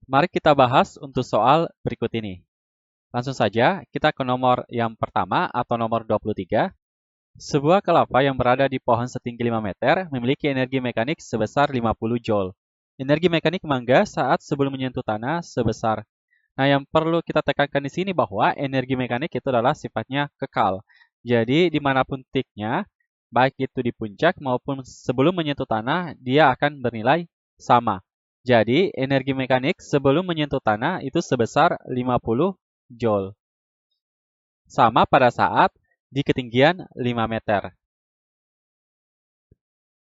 Mari kita bahas untuk soal berikut ini. Langsung saja, kita ke nomor yang pertama atau nomor 23. Sebuah kelapa yang berada di pohon setinggi 5 meter memiliki energi mekanik sebesar 50 Joule. Energi mekanik mangga saat sebelum menyentuh tanah sebesar. Nah, yang perlu kita tekankan di sini bahwa energi mekanik itu adalah sifatnya kekal. Jadi, dimanapun titiknya, baik itu di puncak maupun sebelum menyentuh tanah, dia akan bernilai sama. Jadi, energi mekanik sebelum menyentuh tanah itu sebesar 50 Joule. Sama pada saat di ketinggian 5 meter.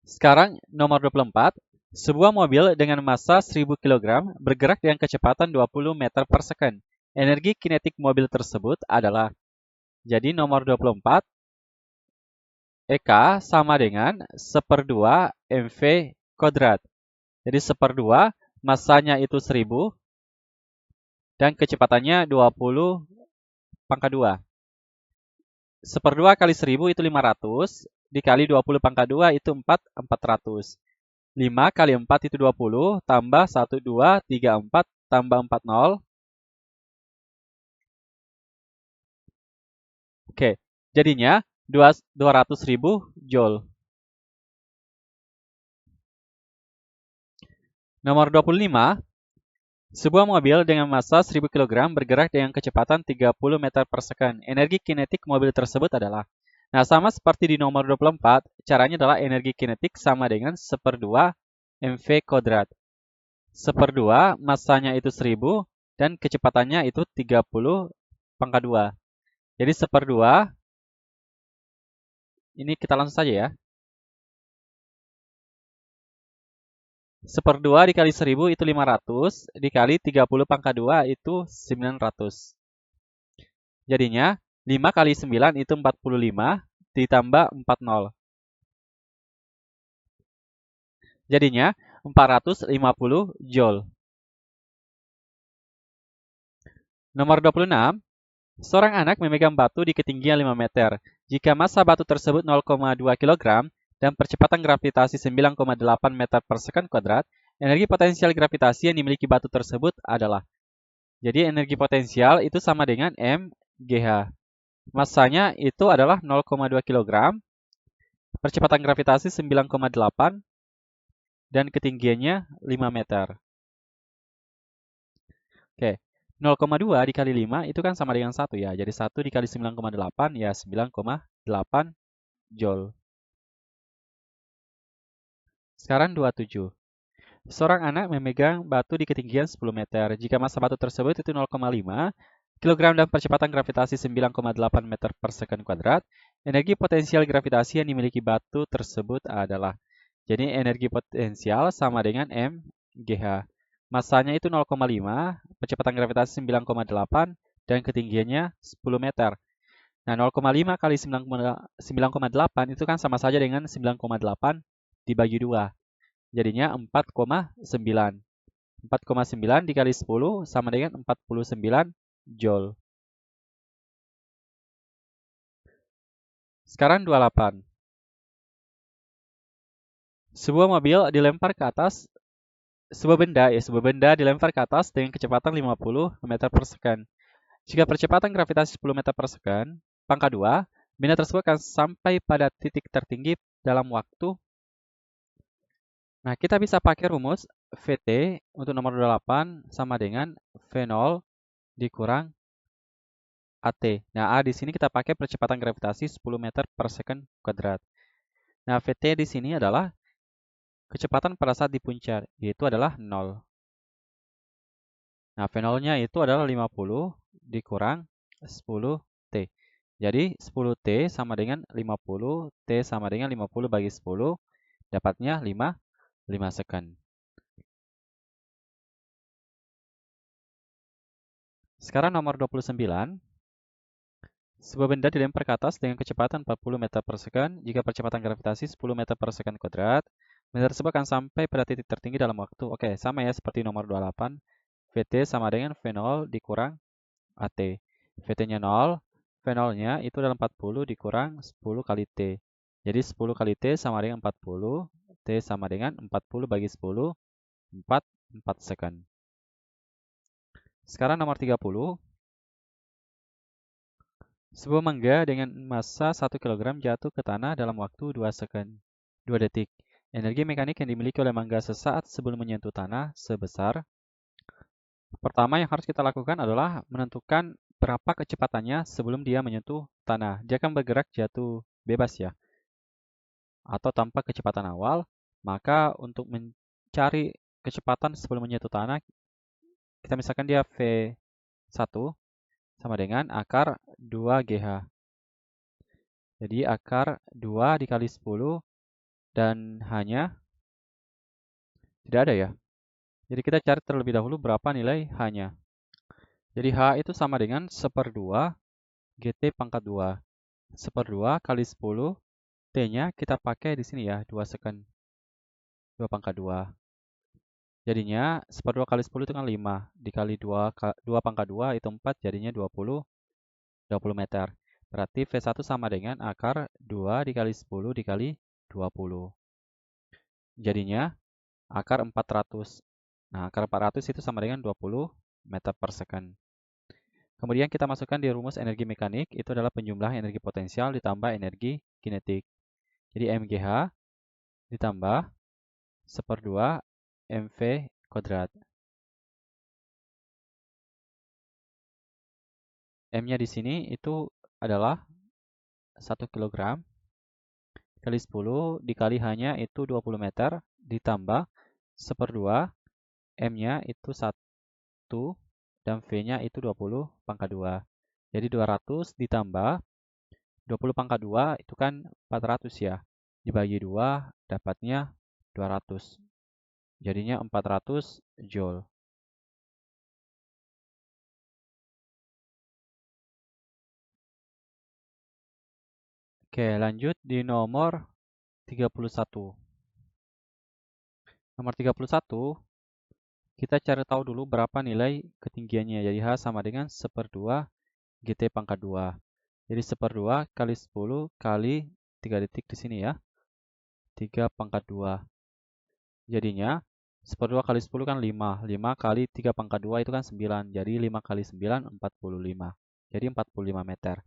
Sekarang nomor 24. Sebuah mobil dengan massa 1000 kg bergerak dengan kecepatan 20 meter per second. Energi kinetik mobil tersebut adalah, jadi nomor 24, EK sama dengan 1/2 mv kuadrat. Jadi 1/2, massanya itu 1000 dan kecepatannya 20 pangkat 2. 1/2 kali 1000 itu 500, dikali 20 pangkat 2 itu 400. 5 kali 4 itu 20, tambah 1, 2, 3, 4, tambah 4, 0. Oke, jadinya 200.000 Joule. Nomor 25, sebuah mobil dengan massa 1000 kg bergerak dengan kecepatan 30 meter per second. Energi kinetik mobil tersebut adalah, nah sama seperti di nomor 24, caranya adalah energi kinetik sama dengan 1/2 mv kuadrat. 1/2, massanya itu 1000 dan kecepatannya itu 30 pangkat 2. Jadi 1/2, ini kita langsung saja ya. 1/2 dikali 1000 itu 500, dikali 30 pangkat 2 itu 900. Jadinya 5 kali 9 itu 45, ditambah 40. Jadinya 450 Joule. Nomor 26, seorang anak memegang batu di ketinggian 5 meter. Jika massa batu tersebut 0,2 kg dan percepatan gravitasi 9,8 meter per second kuadrat, energi potensial gravitasi yang dimiliki batu tersebut adalah. Jadi energi potensial itu sama dengan mgh. Massanya itu adalah 0,2 kg, percepatan gravitasi 9,8, dan ketinggiannya 5 meter. Oke, 0,2 dikali 5 itu kan sama dengan 1 ya. Jadi 1 dikali 9,8 ya 9,8 Joule. Sekarang 27. Seorang anak memegang batu di ketinggian 10 meter. Jika massa batu tersebut itu 0,5 kg dan percepatan gravitasi 9,8 meter per second kuadrat, energi potensial gravitasi yang dimiliki batu tersebut adalah. Jadi energi potensial sama dengan mgh. Massanya itu 0,5, percepatan gravitasi 9,8, dan ketinggiannya 10 meter. Nah, 0,5 kali 9,8 itu kan sama saja dengan 9,8 dibagi 2. Jadinya 4,9. 4,9 dikali 10 sama dengan 49 Joule. Sekarang 28. Sebuah mobil dilempar ke atas, sebuah benda dilempar ke atas dengan kecepatan 50 meter per second. Jika percepatan gravitasi 10 meter per second, pangkat 2, benda tersebut akan sampai pada titik tertinggi dalam waktu. Nah, kita bisa pakai rumus Vt untuk nomor 28 sama dengan V0 dikurang At. Nah, A di sini kita pakai percepatan gravitasi 10 meter per second kuadrat. Nah, Vt di sini adalah kecepatan pada saat di puncak, yaitu adalah 0. Nah, V0-nya itu adalah 50 dikurang 10T. Jadi, 10T sama dengan 50, T sama dengan 50 bagi 10, dapatnya 5 second. Sekarang nomor 29. Sebuah benda dilempar ke atas dengan kecepatan 40 meter per second. Jika percepatan gravitasi 10 meter per second kuadrat, benda tersebut akan sampai pada titik tertinggi dalam waktu. Oke, sama ya seperti nomor 28. Vt sama dengan V0 dikurang At. Vt-nya 0, V0-nya itu adalah 40 dikurang 10 kali T. Jadi 10 kali T sama dengan 40, T sama dengan 40 bagi 10, 4 second. Sekarang nomor 30. Sebuah mangga dengan massa 1 kg jatuh ke tanah dalam waktu 2 detik. Energi mekanik yang dimiliki oleh mangga sesaat sebelum menyentuh tanah sebesar. Pertama yang harus kita lakukan adalah menentukan berapa kecepatannya sebelum dia menyentuh tanah. Dia akan bergerak jatuh bebas ya, atau tanpa kecepatan awal. Maka untuk mencari kecepatan sebelum menyentuh tanah, kita misalkan dia V1 sama dengan akar 2GH. Jadi akar 2 dikali 10 dan hanya tidak ada ya. Jadi kita cari terlebih dahulu berapa nilai H-nya. Jadi H itu sama dengan 1/2 GT pangkat 2. 1/2 kali 10, T-nya kita pakai di sini ya, 2 second. 2 pangkat 2. Jadinya 1/2 kali 10 itu kan 5. Dikali 2 pangkat 2 itu 4, jadinya 20 meter. Berarti V1 sama dengan akar 2 dikali 10 dikali 20. Jadinya akar 400. Nah, akar 400 itu sama dengan 20 meter per second. Kemudian kita masukkan di rumus energi mekanik, itu adalah penjumlahan energi potensial ditambah energi kinetik. Jadi MGH ditambah 1/2 MV kuadrat. M-nya di sini itu adalah 1 kg kali 10 dikali H-nya itu 20 meter ditambah 1/2 M-nya itu 1 dan V-nya itu 20 pangkat 2. Jadi 200 ditambah 20 pangkat 2 itu kan 400 ya. Dibagi 2 dapatnya 200. Jadinya 400 Joule. Oke, lanjut di nomor 31. Nomor 31, kita cari tahu dulu berapa nilai ketinggiannya. Jadi H sama dengan 1/2 GT pangkat 2. Jadi 1/2 kali 10 kali 3 detik di sini ya. 3 pangkat 2. Jadinya 1/2 kali 10 kan 5. 5 kali 3 pangkat 2 itu kan 9. Jadi 5 kali 9, 45. Jadi 45 meter.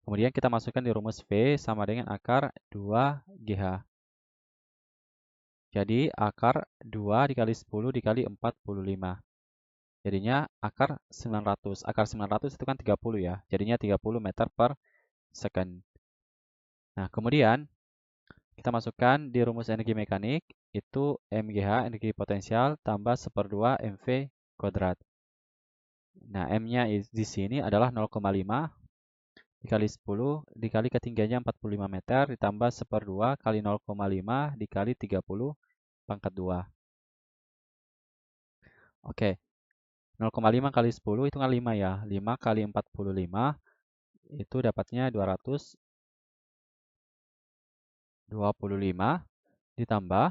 Kemudian kita masukkan di rumus V sama dengan akar 2GH. Jadi akar 2 dikali 10 dikali 45. Jadinya akar 900. Akar 900 itu kan 30 ya. Jadinya 30 meter per second. Nah, kemudian kita masukkan di rumus energi mekanik, itu MGH, energi potensial, tambah 1/2 MV kuadrat. Nah, M-nya di sini adalah 0,5 dikali 10 dikali ketinggiannya 45 meter ditambah 1/2 kali 0,5 dikali 30 pangkat 2. Oke, 0,5 kali 10 itu kan 5 ya. 5 kali 45 itu dapatnya 225 ditambah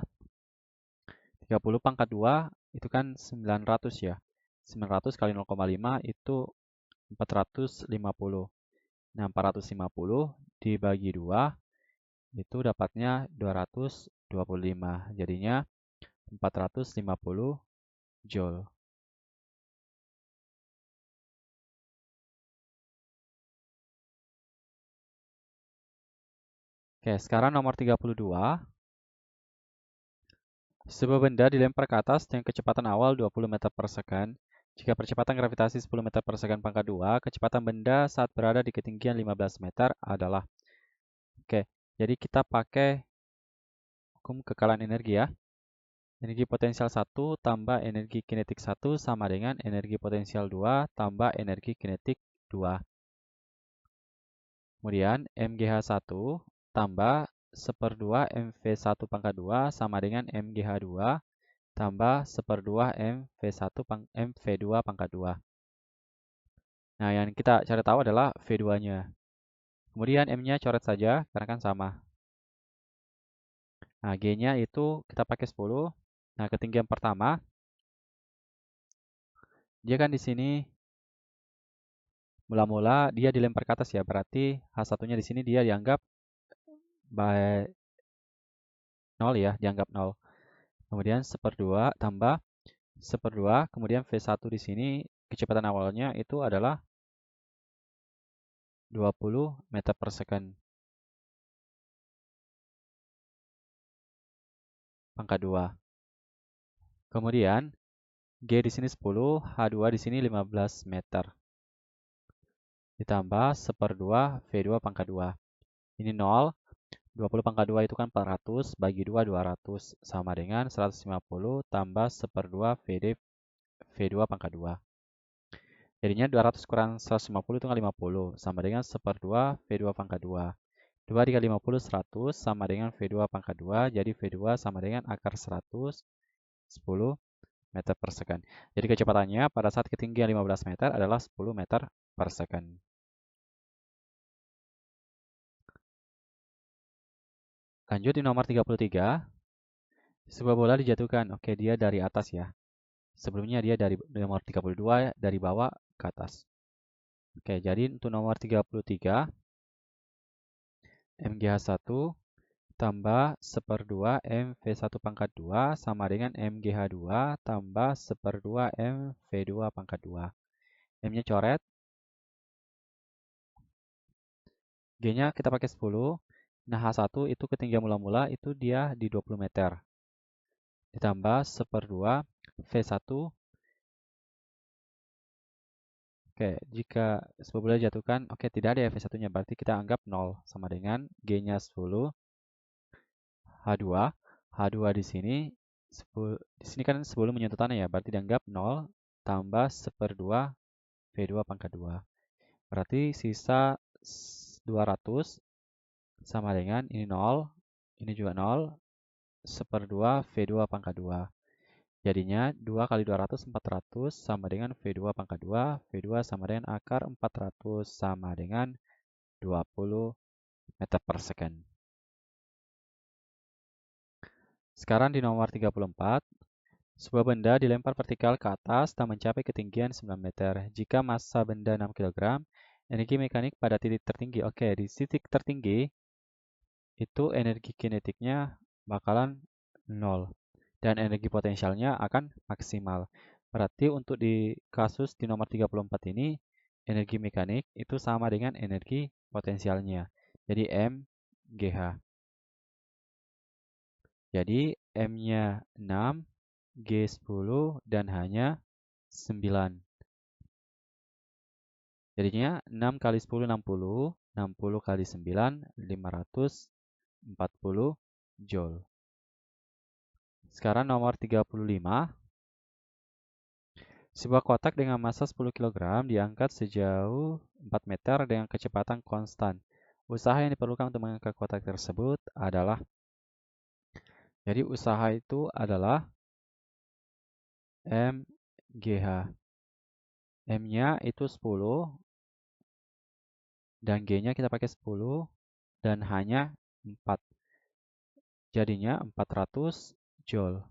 30 pangkat 2 itu kan 900 ya. 900 kali 0,5 itu 450. Nah, 450 dibagi 2 itu dapatnya 225. Jadinya 450 Joule. Oke, sekarang nomor 32. Sebuah benda dilempar ke atas dengan kecepatan awal 20 meter per second. Jika percepatan gravitasi 10 meter per second pangkat 2, kecepatan benda saat berada di ketinggian 15 meter adalah. Oke, jadi kita pakai hukum kekalahan energi ya. Energi potensial 1 tambah energi kinetik 1 sama dengan energi potensial 2 tambah energi kinetik 2. Kemudian MGH1 tambah 1/2 MV1 pangkat 2 sama dengan MGH2 tambah 1/2 MV2 pangkat 2. Nah, yang kita cari tahu adalah V2-nya. Kemudian M-nya coret saja karena kan sama. Nah, G-nya itu kita pakai 10. Nah, ketinggian pertama, dia kan di sini mula-mula dia dilempar ke atas ya, berarti H1-nya di sini dia dianggap by 0 ya, dianggap 0. Kemudian 1/2 tambah 1/2, kemudian V1 di sini kecepatan awalnya itu adalah 20 meter per second pangkat 2. Kemudian G di sini 10, H2 di sini 15 meter. Ditambah 1/2 V2 pangkat 2. Ini 0, 20 pangkat 2 itu kan 400, bagi 2, 200. Sama dengan 150 tambah 1/2 V2 pangkat 2. Jadinya 200 kurang 150 itu kan 50, sama dengan 1/2 V2 pangkat 2. 2 dikali 50, 100, sama dengan V2 pangkat 2. Jadi V2 sama dengan akar 100, 10 meter per second. Jadi kecepatannya pada saat ketinggian 15 meter adalah 10 meter per second. Lanjut di nomor 33. Sebuah bola dijatuhkan. Oke, dia dari atas ya. Sebelumnya dia dari nomor 32 dari bawah ke atas. Oke, jadi untuk nomor 33, MGH1 tambah 1/2 MV1 pangkat 2 sama dengan MGH2 tambah 1/2 MV2 pangkat 2. M-nya coret. G-nya kita pakai 10. Nah, H1 itu ketinggian mula-mula itu dia di 20 meter. Ditambah 1/2 V1. Oke, jika sebuah bola dijatuhkan, oke tidak ada ya V1-nya, berarti kita anggap 0 sama dengan G-nya 10, H2. H2 di sini 10, di sini kan sebelum menyentuh tanah ya, berarti dianggap 0 tambah 1/2 V2 pangkat 2. Berarti sisa 200 sama dengan ini 0, ini juga 0, 1/2 V2 pangkat 2. Jadinya 2 kali 200, 400 sama dengan V2 pangkat 2. V2 sama dengan akar 400 sama dengan 20 meter per second. Sekarang di nomor 34, sebuah benda dilempar vertikal ke atas dan mencapai ketinggian 9 meter. Jika massa benda 6 kg, energi mekanik pada titik tertinggi. Oke, di titik tertinggi itu energi kinetiknya bakalan 0 dan energi potensialnya akan maksimal. Berarti untuk di kasus di nomor 34 ini, energi mekanik itu sama dengan energi potensialnya. Jadi M GH. Jadi M-nya 6, G 10, dan H-nya 9. Jadinya 6 kali 10, 60. 60 kali 9, 540 Joule. Sekarang nomor 35. Sebuah kotak dengan massa 10 kg diangkat sejauh 4 meter dengan kecepatan konstan. Usaha yang diperlukan untuk mengangkat kotak tersebut adalah, jadi usaha itu adalah MGH. M-nya itu 10 dan G-nya kita pakai 10 dan H-nya 4. Jadinya 400 Joule.